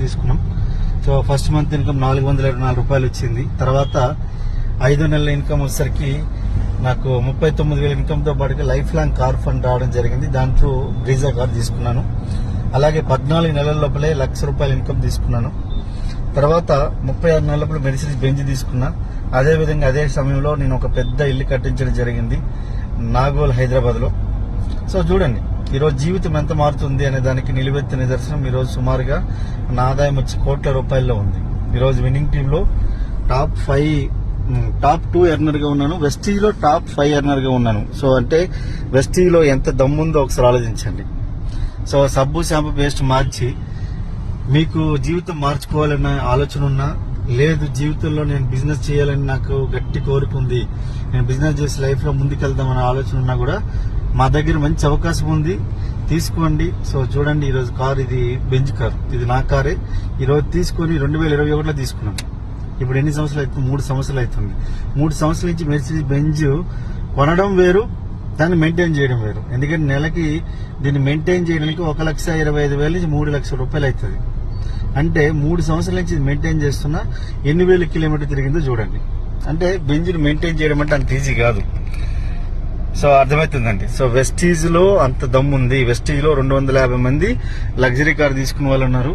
తీసుకున్నాం. So first month income 424 రూపాయలు వచ్చింది. తర్వాత 5 నెలల ఇన్కమ్ వచ్చేసరికి నాకు 39,000 ఇన్కమ్తో పాటుగా లైఫ్ లాంగ్ కార్ ఫండ్ రావడం జరిగింది. దాంట్లో బ్రీజా కార్ తీసుకున్నాను. అలాగే 14 నెలల లోపలే ₹1,00,000 ఇన్కమ్ తీసుకున్నాను. తర్వాత 36 నెలల లోపల మెర్సిడీస్ బెంజ్ తీసుకున్నా. అదేవిధంగా అదే సమయంలో నేను ఒక పెద్ద ఇల్లు కట్టించడం జరిగింది నాగోల్, హైదరాబాద్లో. సో చూడండి, ఈరోజు జీవితం ఎంత మారుతుంది అనే దానికి నిలువెత్తిన నిదర్శనం. ఈరోజు సుమారుగా నా ఆదాయం వచ్చి కోట్ల రూపాయల్లో ఉంది. ఈరోజు విన్నింగ్ టీంలో టాప్ 2 ఎర్నర్గా ఉన్నాను. వెస్టీజ్లో టాప్ 5 ఎర్నర్గా ఉన్నాను. సో అంటే వెస్టీజ్లో ఎంత దమ్ముందో ఒకసారి ఆలోచించండి. సో సబ్బు, షాంపూ, పేస్ట్ మార్చి మీకు జీవితం మార్చుకోవాలన్న ఆలోచన ఉన్నా, లేదు జీవితంలో నేను బిజినెస్ చేయాలని నాకు గట్టి కోరిక ఉంది, నేను బిజినెస్ చేసి లైఫ్లో ముందుకెళ్దామనే ఆలోచన ఉన్నా కూడా మా దగ్గర మంచి అవకాశం ఉంది, తీసుకోండి. సో చూడండి, ఈరోజు కార్ ఇది బెంజ్ కార్, ఇది నా కారే. ఈరోజు తీసుకొని 2021లో తీసుకున్నాను. ఇప్పుడు ఎన్ని సంవత్సరాలు అవుతుంది? 3 సంవత్సరాలు అవుతుంది. 3 సంవత్సరాల నుంచి మెర్సిడీస్ బెంజ్ కొనడం వేరు, దాన్ని మెయింటైన్ చేయడం వేరు. ఎందుకంటే నెలకి దీన్ని మెయింటైన్ చేయడానికి 1,25,000 నుంచి 3 లక్షల రూపాయలు అవుతుంది. అంటే 3 సంవత్సరాల నుంచి మెయింటైన్ చేస్తున్నా ఎన్ని వేల కిలోమీటర్ తిరిగిందో చూడండి. అంటే బెంజ్ని మెయింటైన్ చేయడం అంటే అంత ఈజీ కాదు. సో అర్థమవుతుందండి. సో వెస్టీజ్ లో అంత దమ్ము ఉంది. వెస్టీజ్ లో 250 మంది లగ్జరీ కార్ తీసుకునే వాళ్ళు ఉన్నారు.